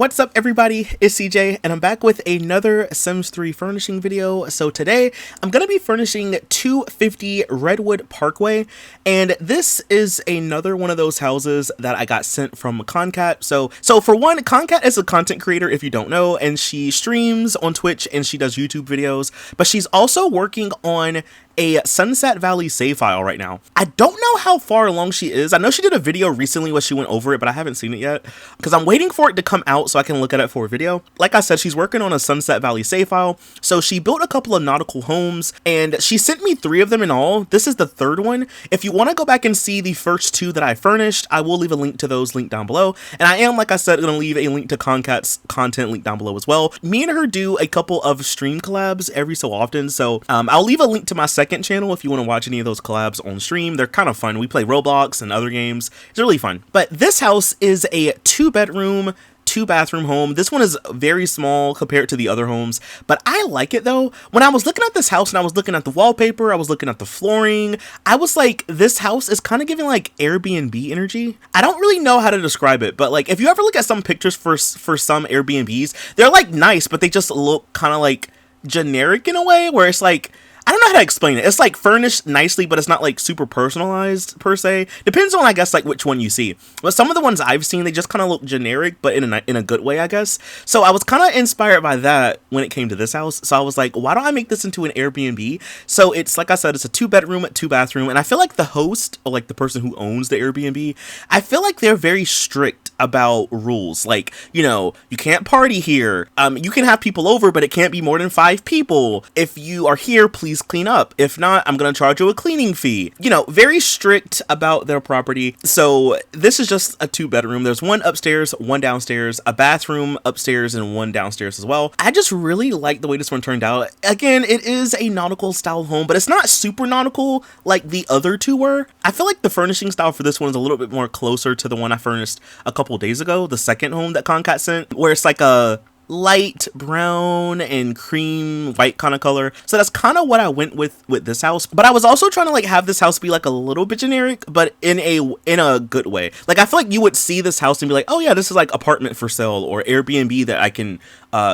What's up everybody, it's CJ and I'm back with another Sims 3 furnishing video. So today I'm going to be furnishing 250 Redwood Parkway, and this is another one of those houses that I got sent from Concat. So for one, Concat is a content creator if you don't know, and she streams on Twitch and she does YouTube videos, but she's also working on a Sunset Valley save file right now. I don't know how far along she is. I know she did a video recently where she went over it, but I haven't seen it yet because I'm waiting for it to come out so I can look at it for a video. Like I said, she's working on a Sunset Valley save file. So she built a couple of nautical homes and she sent me 3 of them in all. This is the 3rd one. If you want to go back and see the first 2 that I furnished, I will leave a link to those linked down below. And I am, like I said, going to leave a link to Concat's content link down below as well. Me and her do a couple of stream collabs every so often. So I'll leave a link to my second channel if you want to watch any of those collabs on stream. They're kind of fun. We play Roblox and other games. It's really fun. But this house is a 2-bedroom, 2-bathroom home. This one is very small compared to the other homes, but I like it though. When I was looking at this house and I was looking at the wallpaper, I was looking at the flooring, I was like, this house is kind of giving like Airbnb energy. I don't really know how to describe it, but like if you ever look at some pictures for some Airbnbs, they're like nice, but they just look kind of like generic in a way where it's like, I don't know how to explain it. It's like furnished nicely, but it's not like super personalized per se. Depends on, I guess, like which one you see. But some of the ones I've seen, they just kind of look generic, but in a good way, I guess. So I was kind of inspired by that when it came to this house. So I was like, why don't I make this into an Airbnb? So it's, like I said, it's a 2-bedroom, 2-bathroom. And I feel like the host, or like the person who owns the Airbnb, I feel like they're very strict about rules. Like, you know, you can't party here. You can have people over, but it can't be more than 5 people. If you are here, please clean up. If not, I'm gonna charge you a cleaning fee. You know, very strict about their property. So this is just a 2-bedroom. There's 1 upstairs, 1 downstairs, a bathroom upstairs, and 1 downstairs as well. I just really like the way this one turned out. Again, it is a nautical style home, but it's not super nautical like the other 2 were. I feel like the furnishing style for this one is a little bit more closer to the one I furnished a couple days ago, the second home that Concat sent, where it's like a light brown and cream white kind of color. So that's kind of what I went with this house. But I was also trying to like have this house be like a little bit generic, but in a good way. Like I feel like you would see this house and be like, oh yeah, this is like apartment for sale or Airbnb that I can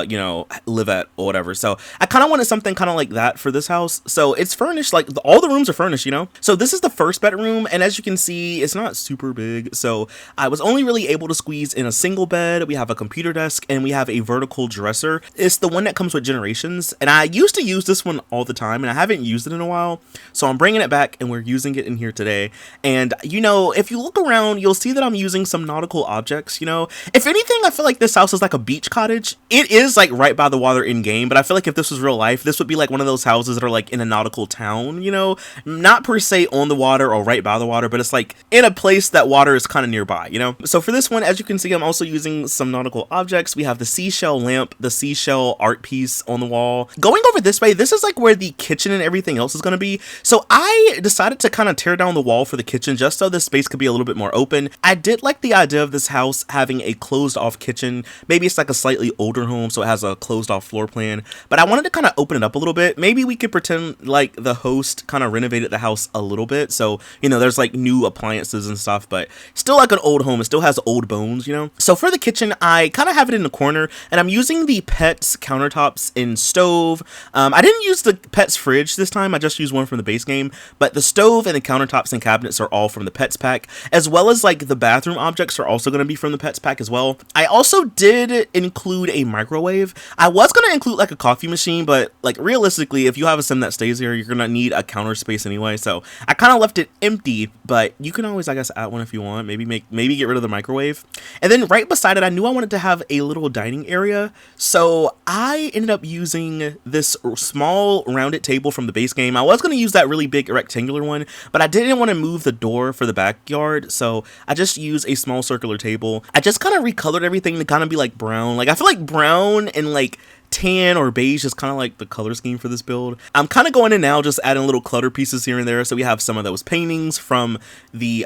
you know, live at or whatever. So I kind of wanted something kind of like that for this house. So it's furnished, like all the rooms are furnished, you know. So this is the 1st bedroom, and as you can see, it's not super big. So I was only really able to squeeze in a single bed. We have a computer desk and we have a vertical dresser. It's the one that comes with Generations, and I used to use this one all the time and I haven't used it in a while. So I'm bringing it back and we're using it in here today. And you know, if you look around, you'll see that I'm using some nautical objects, you know. If anything, I feel like this house is like a beach cottage. It is like right by the water in game, but I feel like if this was real life, this would be like one of those houses that are like in a nautical town, you know, not per se on the water or right by the water, but it's like in a place that water is kind of nearby, you know. So for this one, as you can see, I'm also using some nautical objects. We have the seashell lamp, the seashell art piece on the wall. Going over this way, this is like where the kitchen and everything else is going to be. So I decided to kind of tear down the wall for the kitchen just so this space could be a little bit more open. I did like the idea of this house having a closed off kitchen. Maybe it's like a slightly older home, so it has a closed off floor plan, but I wanted to kind of open it up a little bit. Maybe we could pretend like the host kind of renovated the house a little bit, so you know, there's like new appliances and stuff, but still like an old home. It still has old bones, you know. So for the kitchen, I kind of have it in the corner, and I'm using the Pets countertops and stove. I didn't use the Pets fridge this time. I just used one from the base game, but the stove and the countertops and cabinets are all from the Pets pack, as well as like the bathroom objects are also going to be from the Pets pack as well. I also did include a microwave. I was going to include like a coffee machine, but like realistically, if you have a sim that stays here, you're going to need a counter space anyway. So I kind of left it empty, but you can always, I guess, add one if you want. Maybe get rid of the microwave. And then right beside it, I knew I wanted to have a little dining area. So I ended up using this small rounded table from the base game. I was going to use that really big rectangular one, but I didn't want to move the door for the backyard. So I just used a small circular table. I just kind of recolored everything to kind of be like brown. Like I feel like brown and like tan or beige is kind of like the color scheme for this build. I'm kind of going in now, just adding little clutter pieces here and there. So we have some of those paintings from the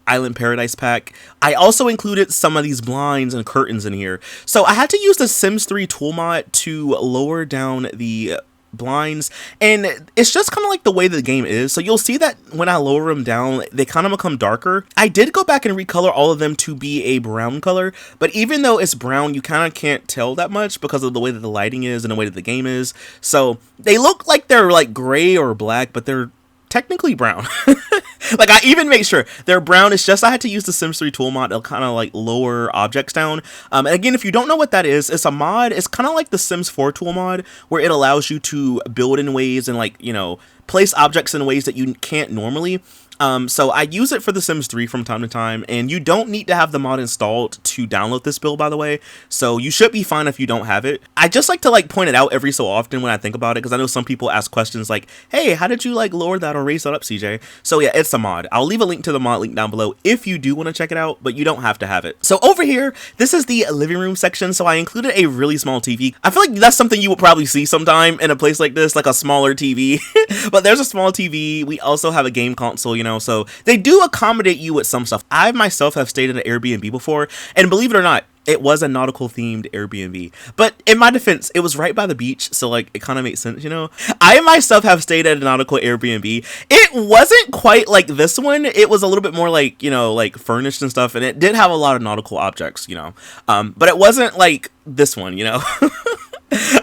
Island Paradise pack. I also included some of these blinds and curtains in here. So I had to use the Sims 3 tool mod to lower down the blinds, and it's just kind of like the way the game is. So you'll see that when I lower them down, they kind of become darker. I did go back and recolor all of them to be a brown color, but even though it's brown, you kind of can't tell that much because of the way that the lighting is and the way that the game is. So they look like they're like gray or black, but they're technically brown. Like, I even make sure they're brown. It's just I had to use the Sims 3 tool mod to kind of like lower objects down. And again, if you don't know what that is, it's a mod. It's kind of like the Sims 4 tool mod, where it allows you to build in ways and, like, you know, place objects in ways that you can't normally. So I use it for The Sims 3 from time to time, and you don't need to have the mod installed to download this build, by the way, so you should be fine if you don't have it. I just like to like point it out every so often when I think about it, because I know some people ask questions like, hey, how did you like lower that or raise that up, CJ? So yeah, it's a mod. I'll leave a link to the mod link down below if you do want to check it out, but you don't have to have it. So over here, this is the living room section, so I included a really small TV. I feel like that's something you would probably see sometime in a place like this, like a smaller TV, but there's a small TV. We also have a game console, you know, so they do accommodate you with some stuff. I myself have stayed at an Airbnb before, and believe it or not, it was a nautical themed Airbnb. But in my defense, it was right by the beach, so like it kind of makes sense, you know. I myself have stayed at a nautical Airbnb. It wasn't quite like this one. It was a little bit more like, you know, like furnished and stuff, and it did have a lot of nautical objects, you know. But it wasn't like this one, you know.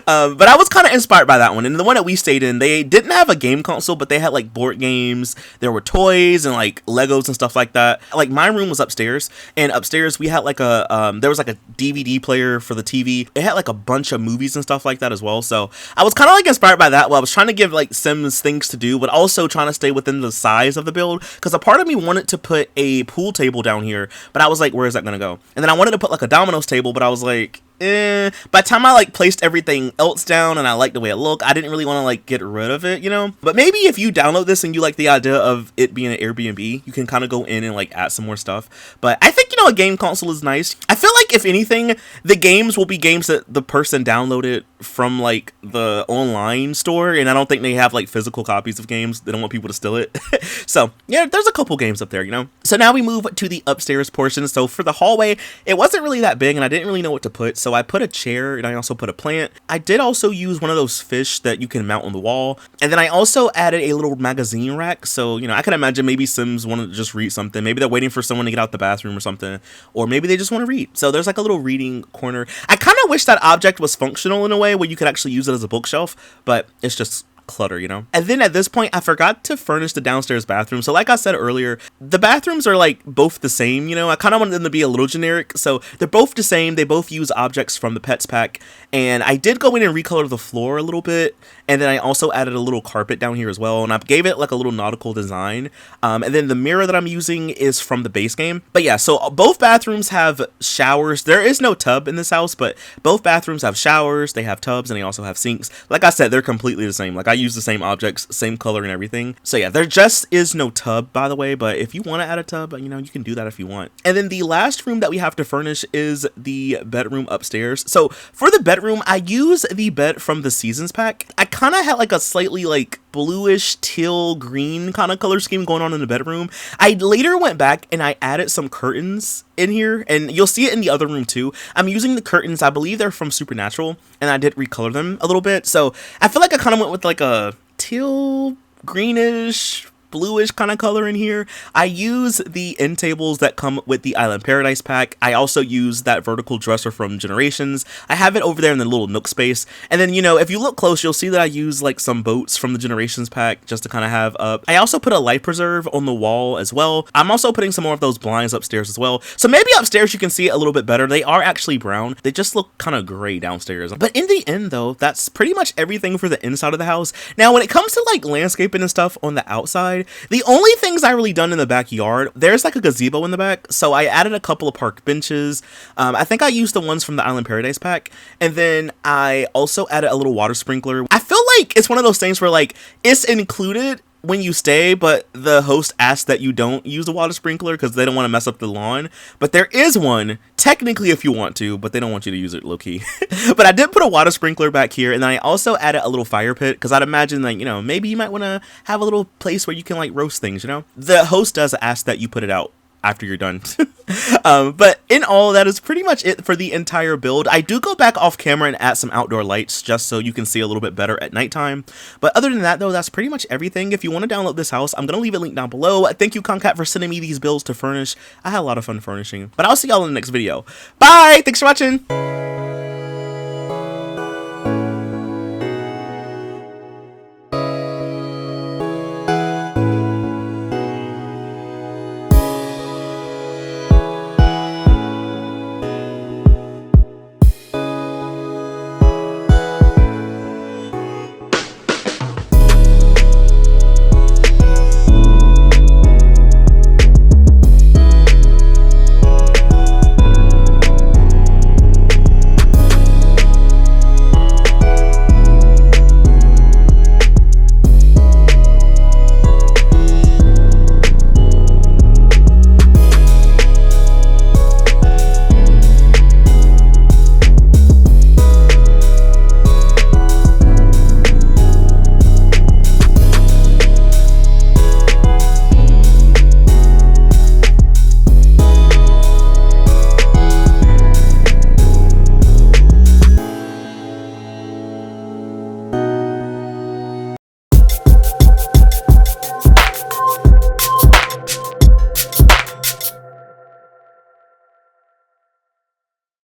But I was kind of inspired by that one. And the one that we stayed in, they didn't have a game console, but they had like board games. There were toys and like Legos and stuff like that. Like my room was upstairs, and upstairs we had like a there was like a DVD player for the TV. It had like a bunch of movies and stuff like that as well. So I was kind of like inspired by that. Well, I was trying to give like Sims things to do, but also trying to stay within the size of the build, because a part of me wanted to put a pool table down here, but I was like, where is that gonna go? And then I wanted to put like a dominoes table, but I was like, by the time I like placed everything else down and I liked the way it looked, I didn't really want to like get rid of it, you know. But maybe if you download this and you like the idea of it being an Airbnb, you can kind of go in and like add some more stuff. But I think, you know, a game console is nice. I feel like if anything, the games will be games that the person downloaded from like the online store, and I don't think they have like physical copies of games. They don't want people to steal it. So yeah, there's a couple games up there, you know. So now we move to the upstairs portion. So for the hallway, it wasn't really that big, and I didn't really know what to put. So I put a chair, and I also put a plant. I did also use one of those fish that you can mount on the wall. And then I also added a little magazine rack. So, you know, I can imagine maybe Sims want to just read something. Maybe they're waiting for someone to get out the bathroom or something. Or maybe they just want to read. So there's like a little reading corner. I kind of wish that object was functional in a way where you could actually use it as a bookshelf, but it's just clutter, you know. And then at this point, I forgot to furnish the downstairs bathroom. So like I said earlier, the bathrooms are like both the same, you know. I kind of wanted them to be a little generic, so they're both the same. They both use objects from the pets pack, and I did go in and recolor the floor a little bit, and then I also added a little carpet down here as well, and I gave it like a little nautical design. And then the mirror that I'm using is from the base game. But yeah, so both bathrooms have showers. There is no tub in this house, but both bathrooms have showers, they have tubs, and they also have sinks. Like I said, they're completely the same. Like I use the same objects, same color and everything. So yeah, there just is no tub, by the way, but if you want to add a tub, you know, you can do that if you want. And then the last room that we have to furnish is the bedroom upstairs. So for the bedroom, I use the bed from the seasons pack. I kind of had like a slightly like bluish teal green kind of color scheme going on in the bedroom. I later went back and I added some curtains in here, and you'll see it in the other room too. I'm using the curtains, I believe they're from Supernatural, and I did recolor them a little bit. So I feel like I kind of went with like a teal greenish bluish kind of color in here. I use the end tables that come with the Island Paradise pack. I also use that vertical dresser from Generations. I have it over there in the little nook space. And then, you know, if you look close, you'll see that I use like some boats from the Generations pack just to kind of have up. I also put a light preserve on the wall as well. I'm also putting some more of those blinds upstairs as well. So maybe upstairs you can see it a little bit better. They are actually brown. They just look kind of gray downstairs. But in the end though, that's pretty much everything for the inside of the house. Now when it comes to like landscaping and stuff on the outside, the only things I really done in the backyard, there's like a gazebo in the back, so I added a couple of park benches. I think I used the ones from the Island Paradise pack, and then I also added a little water sprinkler. I feel like it's one of those things where like it's included when you stay, but the host asks that you don't use the water sprinkler because they don't want to mess up the lawn. But there is one technically if you want to, but they don't want you to use it low-key. But I did put a water sprinkler back here, and then I also added a little fire pit because I'd imagine, like, you know, maybe you might want to have a little place where you can like roast things, you know. The host does ask that you put it out after you're done. But in all, that is pretty much it for the entire build. I do go back off camera and add some outdoor lights just so you can see a little bit better at nighttime. But other than that, though, that's pretty much everything. If you want to download this house, I'm going to leave a link down below. Thank you, Concat, for sending me these builds to furnish. I had a lot of fun furnishing. But I'll see y'all in the next video. Bye! Thanks for watching!